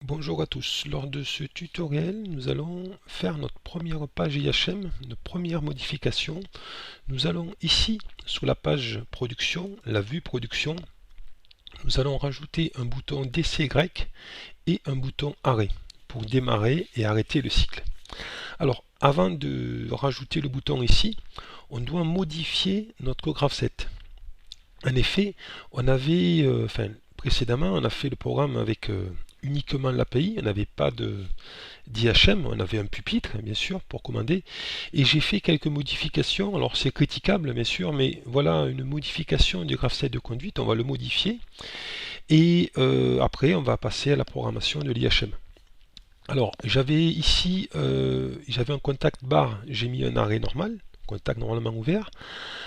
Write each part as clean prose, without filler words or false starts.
Bonjour à tous, lors de ce tutoriel nous allons faire notre première page IHM, notre première modification. Nous allons ici sur la page production, la vue production, nous allons rajouter un bouton DCY et un bouton arrêt pour démarrer et arrêter le cycle. Alors avant de rajouter le bouton ici, on doit modifier notre graph-set. En effet, on avait, précédemment, on a fait le programme avec uniquement l'API, on n'avait pas d'IHM, on avait un pupitre, bien sûr, pour commander, et j'ai fait quelques modifications. Alors c'est critiquable, bien sûr, mais voilà une modification du graph set de conduite, on va le modifier, et après on va passer à la programmation de l'IHM. Alors j'avais ici, j'avais un contact bar, j'ai mis un arrêt normal, contact normalement ouvert.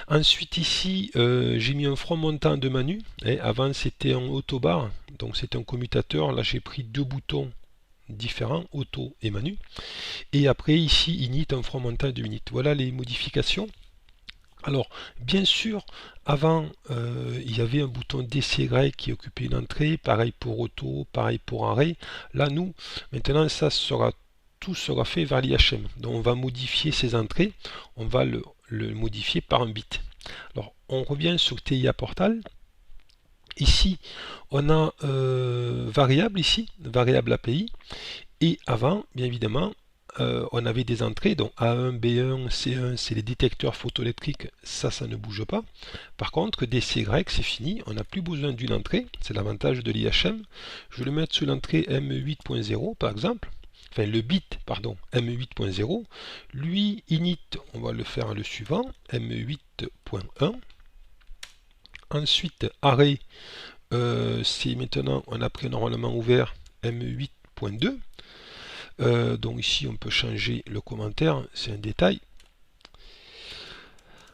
Ensuite ici, j'ai mis un front montant de manu. Avant c'était un autobar, donc c'est un commutateur. Là j'ai pris deux boutons différents, auto et manu. Et après ici, init, un front montant de init. Voilà les modifications. Alors, bien sûr, avant, il y avait un bouton DCY qui occupait une entrée, pareil pour auto, pareil pour arrêt. Là, nous, maintenant, tout sera fait vers l'IHM. Donc, on va modifier ces entrées, on va le modifier par un bit. Alors, on revient sur TIA Portal. Ici, on a variable ici, variable API. Et avant, bien évidemment, on avait des entrées, donc A1, B1, C1, c'est les détecteurs photoélectriques, ça ne bouge pas. Par contre, DCY, c'est fini, on n'a plus besoin d'une entrée, c'est l'avantage de l'IHM. Je vais le mettre sur l'entrée M8.0 par exemple, enfin le bit, pardon, M8.0. Lui, init, on va le faire le suivant, M8.1. Ensuite, arrêt, c'est maintenant, on a pris normalement ouvert M8.2. Donc ici on peut changer le commentaire, c'est un détail.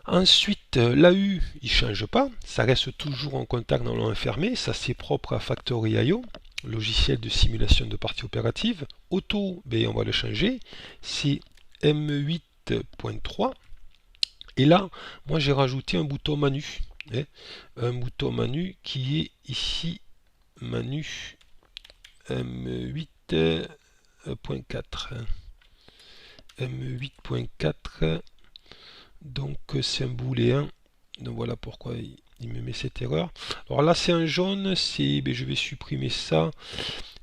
Ensuite, l'AU il ne change pas, ça reste toujours en contact normalement fermé, ça c'est propre à Factory.io, logiciel de simulation de parties opératives. Auto, ben, on va le changer, c'est M8.3. Et là, moi j'ai rajouté un bouton manu, un bouton manu qui est ici, manu M8.4. M8.4, donc c'est un booléen, donc voilà pourquoi il me met cette erreur. Alors là c'est un jaune, je vais supprimer ça,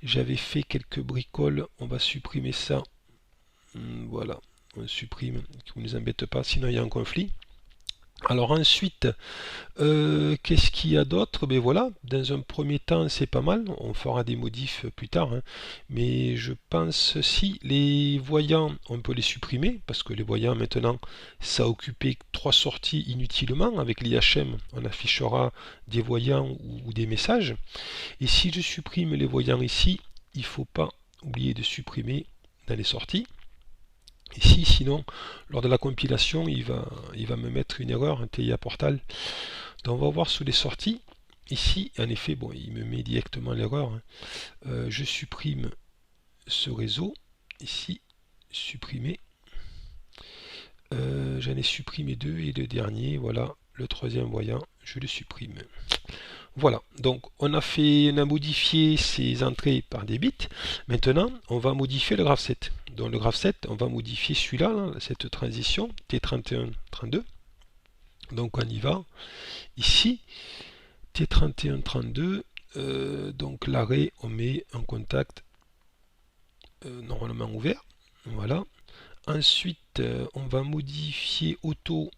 j'avais fait quelques bricoles, on va supprimer ça, voilà, on supprime, qui ne nous embête pas, sinon il y a un conflit. Alors ensuite, qu'est-ce qu'il y a d'autre? Ben voilà, dans un premier temps c'est pas mal, on fera des modifs plus tard, hein. Mais je pense si les voyants on peut les supprimer, parce que les voyants maintenant ça occupait trois sorties inutilement, avec l'IHM on affichera des voyants ou des messages, et si je supprime les voyants ici, il ne faut pas oublier de supprimer dans les sorties. Ici, sinon, lors de la compilation, il va me mettre une erreur, un TIA Portal. Donc on va voir sous les sorties. Ici, en effet, bon, il me met directement l'erreur, hein. Je supprime ce réseau. Ici, supprimer. J'en ai supprimé deux et le dernier, voilà, le troisième voyant, je le supprime. Voilà, donc on a modifié ces entrées par des bits. Maintenant, on va modifier le graph set. Dans le graph set, on va modifier celui-là, cette transition T31-32. Donc on y va. Ici, T31-32, donc l'arrêt, on met un contact normalement ouvert. Voilà. Ensuite, on va modifier auto,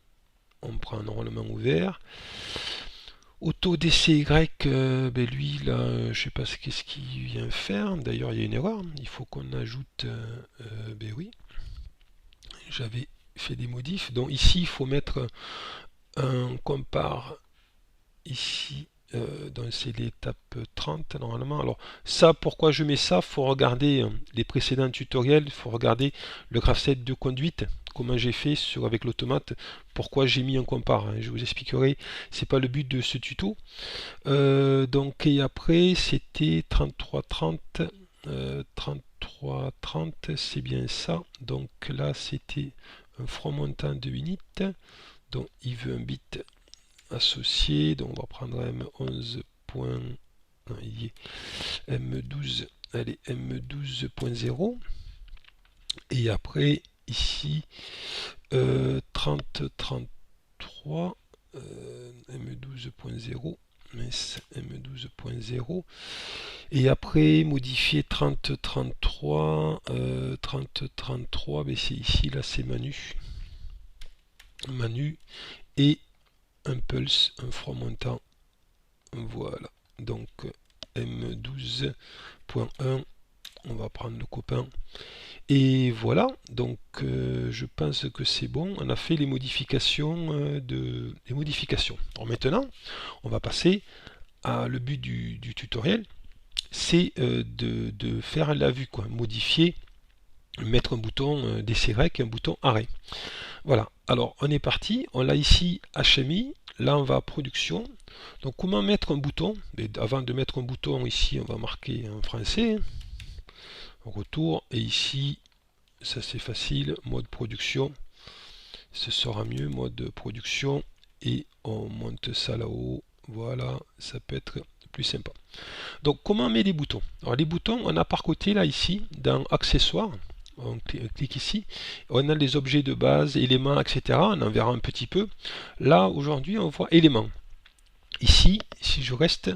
on prend normalement ouvert. Auto DCY, ben lui là, je sais pas qu'est-ce qu'il vient faire. D'ailleurs, il y a une erreur. Il faut qu'on ajoute. Ben oui, j'avais fait des modifs. Donc ici, il faut mettre un compare ici. Donc c'est l'étape 30 normalement. Alors ça, pourquoi je mets ça? Faut regarder les précédents tutoriels. Il faut regarder le graph set de conduite, comment j'ai fait avec l'automate, pourquoi j'ai mis un compare, hein. Je vous expliquerai, c'est pas le but de ce tuto. Donc et après c'était 3330, 3330, c'est bien ça. Donc là c'était un front montant de unit, donc il veut un bit associé, donc on va prendre M11. Non, il y est M12 allez, M12.0, et après ici 3033 M12.0, M12.0, et après modifier 3033 3033, mais c'est ici, là c'est Manu et un pulse, un froid montant, voilà, donc M12.1, on va prendre le copain. Et voilà, donc je pense que c'est bon, on a fait les modifications Alors maintenant, on va passer à le but du tutoriel, c'est de faire la vue, quoi, modifier, mettre un bouton DCREC et un bouton arrêt. Voilà, alors on est parti, on l'a ici HMI, là on va à production. Donc comment mettre un bouton? Mais avant de mettre un bouton ici, on va marquer en français, retour, et ici ça c'est facile, mode production, ce sera mieux, mode production, et on monte ça là-haut, voilà, ça peut être plus sympa. Donc comment on met les boutons? Alors les boutons, on a par côté là ici, dans accessoires, on clique ici, on a les objets de base, éléments, etc. On en verra un petit peu. Là aujourd'hui on voit éléments. Ici, si je reste,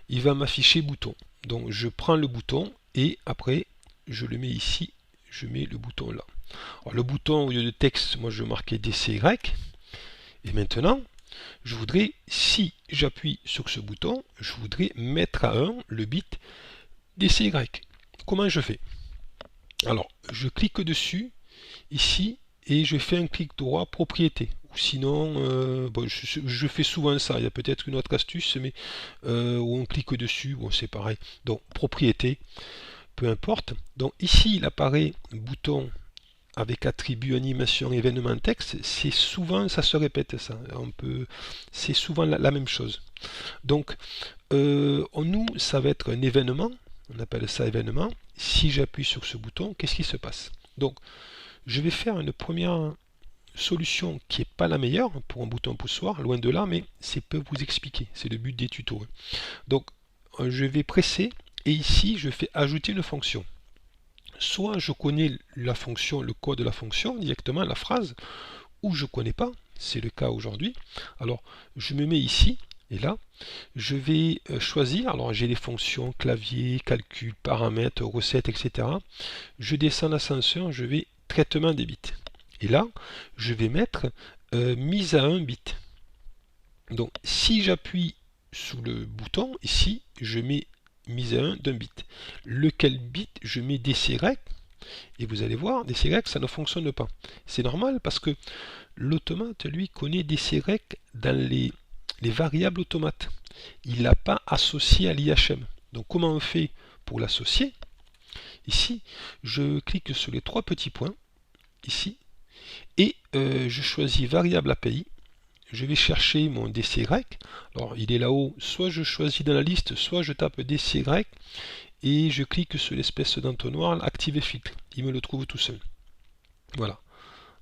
il va m'afficher bouton. Donc je prends le bouton et après je le mets ici, je mets le bouton là. Alors, le bouton au lieu de texte, moi je marquais DCY. Et maintenant, je voudrais, si j'appuie sur ce bouton, je voudrais mettre à 1 le bit DCY. Comment je fais? Alors, je clique dessus, ici, et je fais un clic droit, propriété. Ou sinon, bon, je fais souvent ça, il y a peut-être une autre astuce, mais où on clique dessus, bon, c'est pareil. Donc, propriété, peu importe. Donc, ici, il apparaît bouton avec attribut animation événement texte, c'est souvent, ça se répète ça, c'est souvent la même chose. Donc nous ça va être un événement, on appelle ça événement. Si j'appuie sur ce bouton, qu'est-ce qui se passe? Donc je vais faire une première solution qui n'est pas la meilleure pour un bouton poussoir, loin de là, mais c'est peu vous expliquer, c'est le but des tutos. Donc je vais presser et ici je fais ajouter une fonction. Soit je connais la fonction, le code de la fonction, directement la phrase, ou je ne connais pas, c'est le cas aujourd'hui. Alors je me mets ici, et là, je vais choisir, alors j'ai les fonctions clavier, calcul, paramètres, recettes, etc. Je descends l'ascenseur, je vais traitement des bits. Et là, je vais mettre mise à 1 bit. Donc si j'appuie sous le bouton, ici, je mets mise à 1 d'un bit. Lequel bit je mets DCREC, et vous allez voir, DCREC ça ne fonctionne pas. C'est normal parce que l'automate lui connaît DCREC dans les variables automates. Il l'a pas associé à l'IHM. Donc comment on fait pour l'associer? Ici, je clique sur les trois petits points, ici, et je choisis variable API. Je vais chercher mon DCY. Alors il est là-haut, soit je choisis dans la liste, soit je tape DCY et je clique sur l'espèce d'entonnoir, activer filtre. Il me le trouve tout seul. Voilà.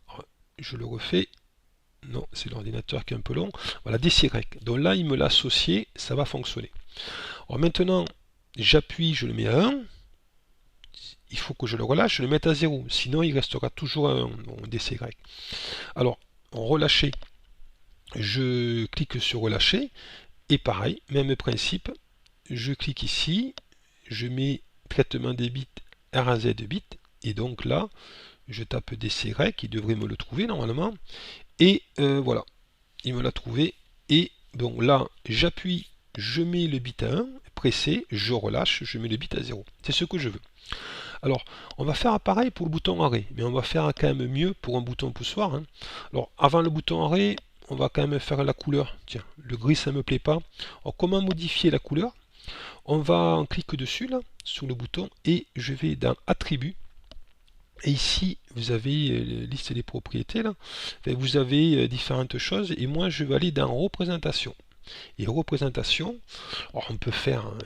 Alors, je le refais. Non, c'est l'ordinateur qui est un peu long. Voilà, DCY. Donc là, il me l'a associé, ça va fonctionner. Alors maintenant, j'appuie, je le mets à 1. Il faut que je le relâche, je le mette à 0. Sinon, il restera toujours à 1, mon DCY. Alors, en relâcher, je clique sur relâcher et pareil, même principe, je clique ici, je mets traitement des bits R à Z bits et donc là je tape DCREC, qui devrait me le trouver normalement, et voilà, il me l'a trouvé. Et donc là j'appuie, je mets le bit à 1, pressé, je relâche, je mets le bit à 0, c'est ce que je veux. Alors, on va faire pareil pour le bouton arrêt, mais on va faire quand même mieux pour un bouton poussoir. Hein. Alors, avant le bouton arrêt, on va quand même faire la couleur. Tiens, le gris, ça ne me plaît pas. Alors, comment modifier la couleur? On clique dessus, là, sur le bouton, et je vais dans Attributs. Et ici, vous avez liste des propriétés, là. Vous avez différentes choses, et moi, je vais aller dans Représentation. Et représentation, alors on peut faire, hein,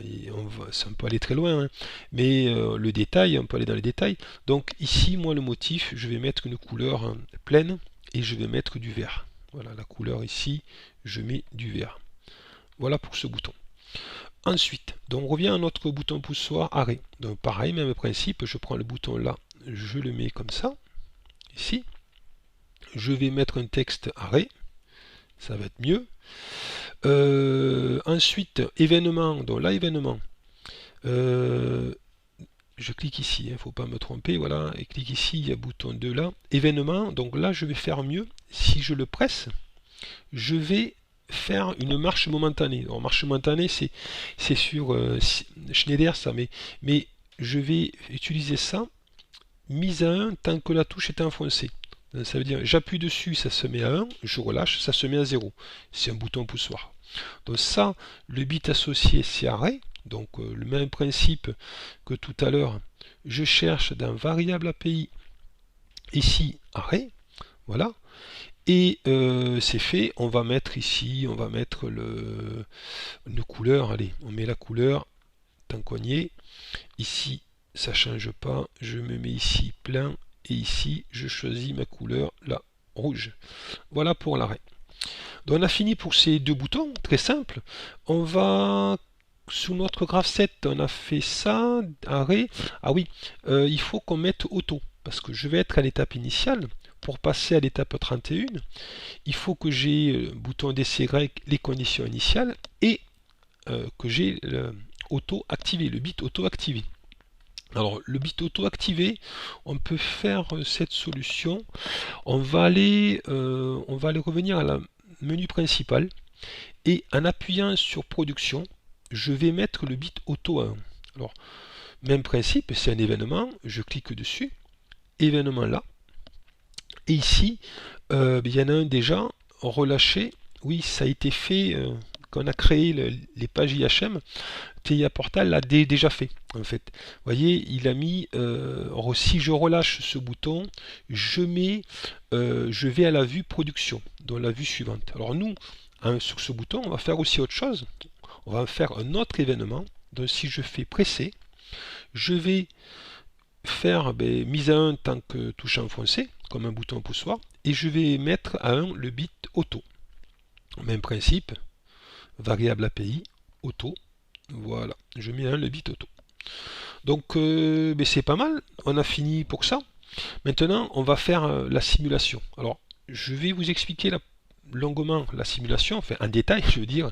ça peut aller très loin, hein, mais le détail, on peut aller dans les détails. Donc ici, moi le motif, je vais mettre une couleur hein, pleine et je vais mettre du vert. Voilà la couleur ici, je mets du vert. Voilà pour ce bouton. Ensuite, donc on revient à notre bouton poussoir arrêt. Donc pareil, même principe, je prends le bouton là, je le mets comme ça, ici. Je vais mettre un texte arrêt, ça va être mieux. Ensuite, événement, donc là, événement. Je clique ici, il ne faut pas me tromper, voilà, et clique ici, il y a bouton 2 là. Événement, donc là, je vais faire mieux. Si je le presse, je vais faire une marche momentanée. Alors, marche momentanée, c'est sur Schneider, ça, mais je vais utiliser ça, mise à 1 tant que la touche est enfoncée. Ça veut dire, j'appuie dessus, ça se met à 1, je relâche, ça se met à 0. C'est un bouton poussoir. Donc ça, le bit associé, c'est arrêt. Donc le même principe que tout à l'heure, je cherche dans variable API, ici, arrêt. Voilà. Et c'est fait, on va mettre ici, on va mettre une couleur, allez, on met la couleur, tant qu'on y est. Ici, ça ne change pas, je me mets ici plein, et ici, je choisis ma couleur, la rouge. Voilà pour l'arrêt. Donc on a fini pour ces deux boutons, très simple. On va, sous notre graphe 7, on a fait ça, arrêt. Ah oui, il faut qu'on mette auto, parce que je vais être à l'étape initiale. Pour passer à l'étape 31, il faut que j'ai bouton DCY, les conditions initiales, et que j'ai auto activé, le bit auto activé. Alors le bit auto activé, on peut faire cette solution. On va aller revenir à la menu principal et en appuyant sur production, je vais mettre le bit auto à 1. Alors même principe, c'est un événement, je clique dessus, événement là, et ici il y en a un déjà relâché. Oui, ça a été fait quand on a créé les pages IHM. TIA Portal l'a déjà fait en fait. Vous voyez, il a mis si je relâche ce bouton, je vais à la vue production, dans la vue suivante. Alors nous, sur ce bouton, on va faire aussi autre chose. On va faire un autre événement. Donc si je fais presser, je vais faire mise à 1 tant que touche enfoncée, comme un bouton poussoir, et je vais mettre à 1 le bit auto. Même principe, variable API, auto. Voilà, je mets le bit auto. Donc c'est pas mal, on a fini pour ça. Maintenant, on va faire la simulation. Alors, je vais vous expliquer longuement la simulation, enfin en détail, je veux dire,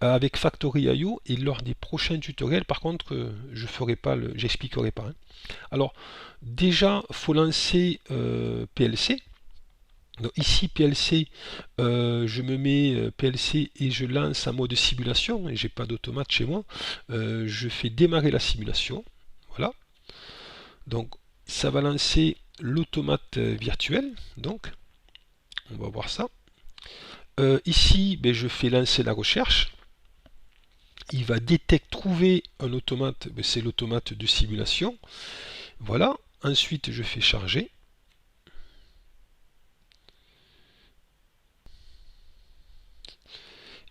avec Factory.io, et lors des prochains tutoriels, par contre, j'expliquerai pas. Hein. Alors, déjà, faut lancer PLC. Donc ici PLC, je me mets PLC et je lance en mode simulation, et j'ai pas d'automate chez moi. Je fais démarrer la simulation, voilà. Donc ça va lancer l'automate virtuel, donc on va voir ça. Ici, je fais lancer la recherche. Il va trouver un automate, c'est l'automate de simulation. Voilà. Ensuite, je fais charger.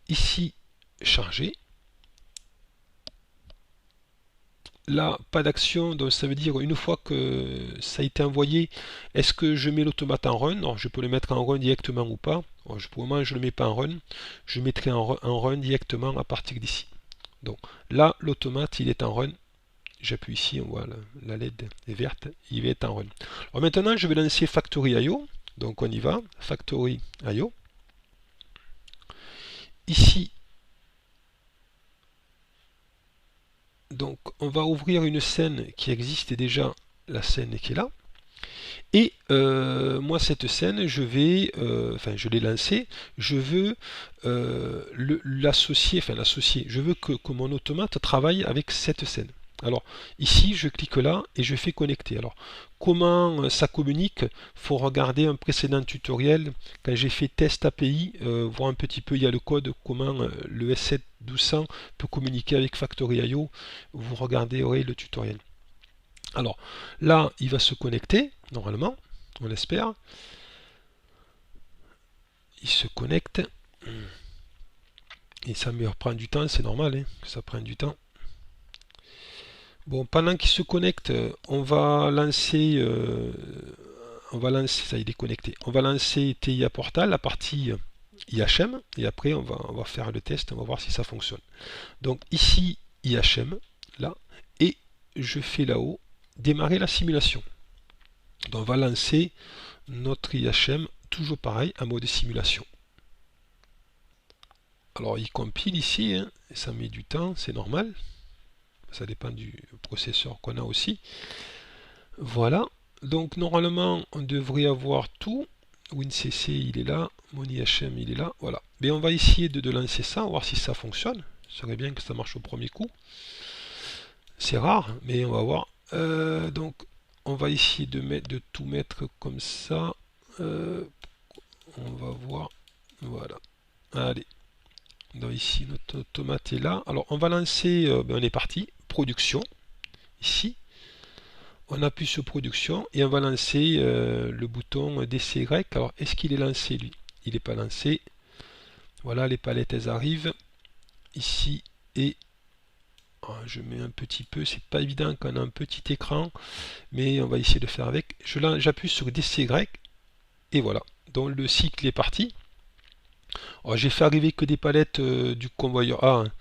Ici, charger. Là, pas d'action, donc ça veut dire une fois que ça a été envoyé, est-ce que je mets l'automate en run? Alors, je peux le mettre en run directement ou pas. Alors, pour le moment, je ne le mets pas en run. Je mettrai en run directement à partir d'ici. Donc là, l'automate, il est en run. J'appuie ici, on voit la LED est verte, il va être en run. Alors maintenant, je vais lancer Factory.io. Donc on y va, Factory.io. Ici, donc on va ouvrir une scène qui existe déjà, la scène qui est là. Et moi, cette scène, je l'ai lancée, je veux l'associer, je veux que mon automate travaille avec cette scène. Alors, ici, je clique là et je fais connecter. Alors, comment ça communique? Il faut regarder un précédent tutoriel. Quand j'ai fait test API, voir un petit peu, il y a le code, comment le S7 1200 peut communiquer avec Factory.io. Vous regarderez le tutoriel. Alors, là, il va se connecter, normalement, on l'espère. Il se connecte. Et ça me prend du temps, c'est normal hein, que ça prenne du temps. Bon, pendant qu'il se connecte, on va lancer, ça y est déconnecté. On va lancer TIA Portal, la partie IHM, et après on va faire le test, on va voir si ça fonctionne. Donc ici IHM, là, et je fais là-haut démarrer la simulation. Donc on va lancer notre IHM, toujours pareil, en mode simulation. Alors il compile ici, hein, et ça met du temps, c'est normal. Ça dépend du processeur qu'on a aussi. Voilà. Donc normalement on devrait avoir tout. WinCC il est là, mon IHM il est là, voilà. Mais on va essayer de lancer ça, voir si ça fonctionne. Ce serait bien que ça marche au premier coup. C'est rare, mais on va voir. Donc on va essayer de tout mettre comme ça. On va voir. Voilà. Allez. Donc ici notre automate est là. Alors on va lancer, on est parti. Production. Ici. On appuie sur production et on va lancer le bouton DCY. Alors est-ce qu'il est lancé lui? Il n'est pas lancé. Voilà, les palettes elles arrivent ici et je mets un petit peu, c'est pas évident quand on a un petit écran, mais on va essayer de faire avec. J'appuie sur DCY et voilà. Donc le cycle est parti. J'ai fait arriver que des palettes du convoyeur A, hein.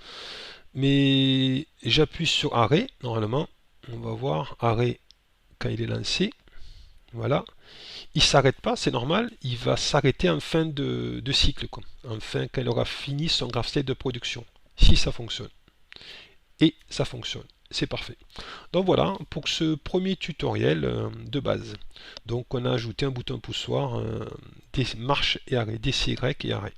Mais j'appuie sur arrêt normalement. On va voir arrêt quand il est lancé. Voilà. Il s'arrête pas, c'est normal. Il va s'arrêter en fin de cycle, quoi. Enfin, quand il aura fini son graph state de production. Si ça fonctionne. Et ça fonctionne. C'est parfait. Donc voilà pour ce premier tutoriel de base. Donc on a ajouté un bouton poussoir, des marches et arrêt, DCY et arrêt.